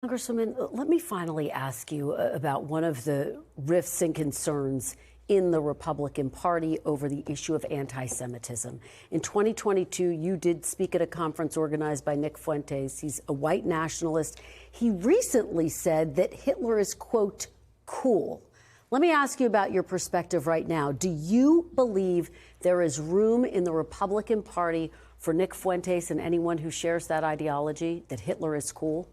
Congresswoman, let me finally ask you about one of the rifts and concerns in the Republican Party over the issue of anti-Semitism. In 2022, you did speak at a conference organized by Nick Fuentes. He's a white nationalist. He recently said that Hitler is, quote, cool. Let me ask you about your perspective right now. Do you believe there is room in the Republican Party for Nick Fuentes and anyone who shares that ideology, that Hitler is cool?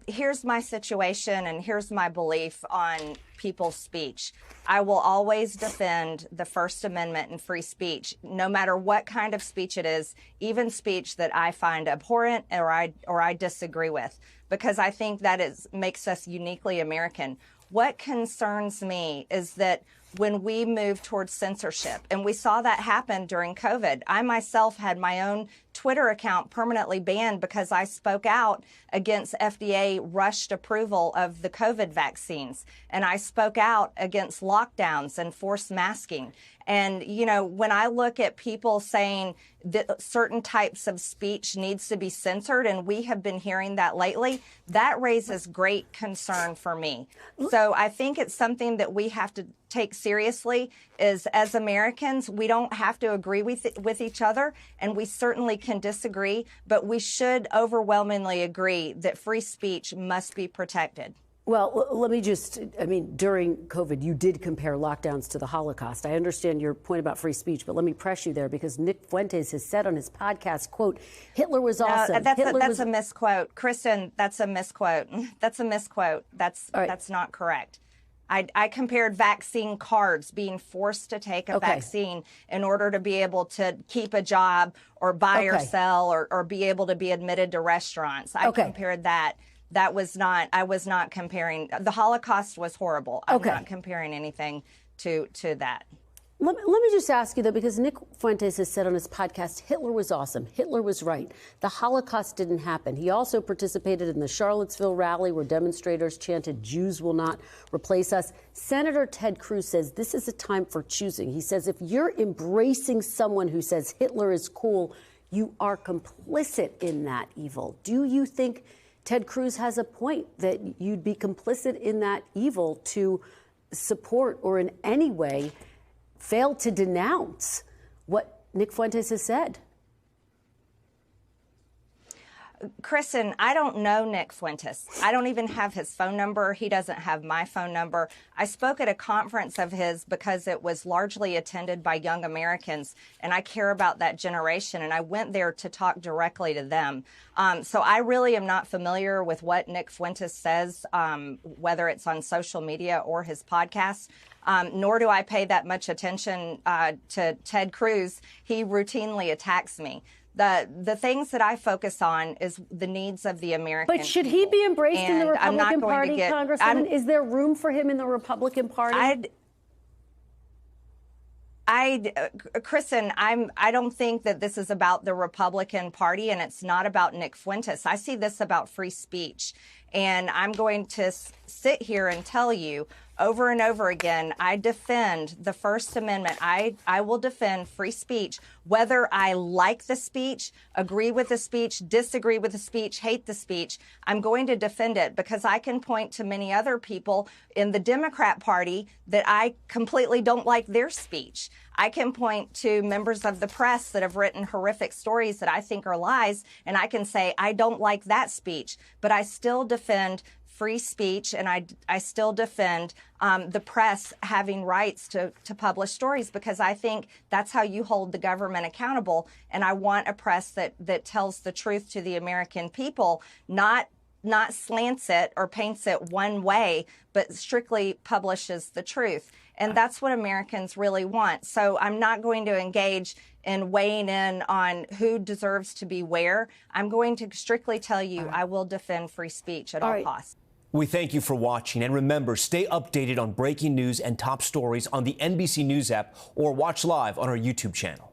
Here's my situation and here's my belief on people's speech. I will always defend the First Amendment and free speech, no matter what kind of speech it is, even speech that I find abhorrent or I disagree with, because I think that makes us uniquely American. What concerns me is that when we move towards censorship, and we saw that happen during COVID. I myself had my own Twitter account permanently banned because I spoke out against FDA rushed approval of the COVID vaccines. And I spoke out against lockdowns and forced masking. And, you know, when I look at people saying that certain types of speech needs to be censored, and we have been hearing that lately, that raises great concern for me. So I think it's something that we have to take seriously. Is as Americans, we don't have to agree with each other, and we certainly can disagree, but we should overwhelmingly agree that free speech must be protected. Well, let me just, during COVID, you did compare lockdowns to the Holocaust. I understand your point about free speech, but let me press you there, because Nick Fuentes has said on his podcast, quote, Hitler was awesome. That's a misquote. Kristen, that's a misquote. That's a misquote. That's not correct. I compared vaccine cards, being forced to take a vaccine in order to be able to keep a job or buy or sell or be able to be admitted to restaurants. I compared that. I was not comparing. The Holocaust was horrible. I'm not comparing anything to that. Let me just ask you, though, because Nick Fuentes has said on his podcast, Hitler was awesome. Hitler was right. The Holocaust didn't happen. He also participated in the Charlottesville rally where demonstrators chanted, Jews will not replace us. Senator Ted Cruz says this is a time for choosing. He says if you're embracing someone who says Hitler is cool, you are complicit in that evil. Do you think Ted Cruz has a point that you'd be complicit in that evil to support or in any way fail to denounce what Nick Fuentes has said? Kristen, I don't know Nick Fuentes. I don't even have his phone number. He doesn't have my phone number. I spoke at a conference of his because it was largely attended by young Americans, and I care about that generation, and I went there to talk directly to them. So I really am not familiar with what Nick Fuentes says, whether it's on social media or his podcast. Nor do I pay that much attention to Ted Cruz. He routinely attacks me. The things that I focus on is the needs of the American But should he be embraced in the Republican Party, Congresswoman? Is there room for him in the Republican Party? Kristen, I don't think that this is about the Republican Party, and it's not about Nick Fuentes. I see this about free speech. And I'm going to sit here and tell you over and over again, I defend the First Amendment. I will defend free speech, whether I like the speech, agree with the speech, disagree with the speech, hate the speech. I'm going to defend it because I can point to many other people in the Democrat Party that I completely don't like their speech. I can point to members of the press that have written horrific stories that I think are lies, and I can say, I don't like that speech, but I still defend free speech, and I still defend the press having rights to publish stories, because I think that's how you hold the government accountable. And I want a press that tells the truth to the American people, not slants it or paints it one way, but strictly publishes the truth. And that's what Americans really want. So I'm not going to engage in weighing in on who deserves to be where. I'm going to strictly tell you I will defend free speech at all costs. We thank you for watching. And remember, stay updated on breaking news and top stories on the NBC News app or watch live on our YouTube channel.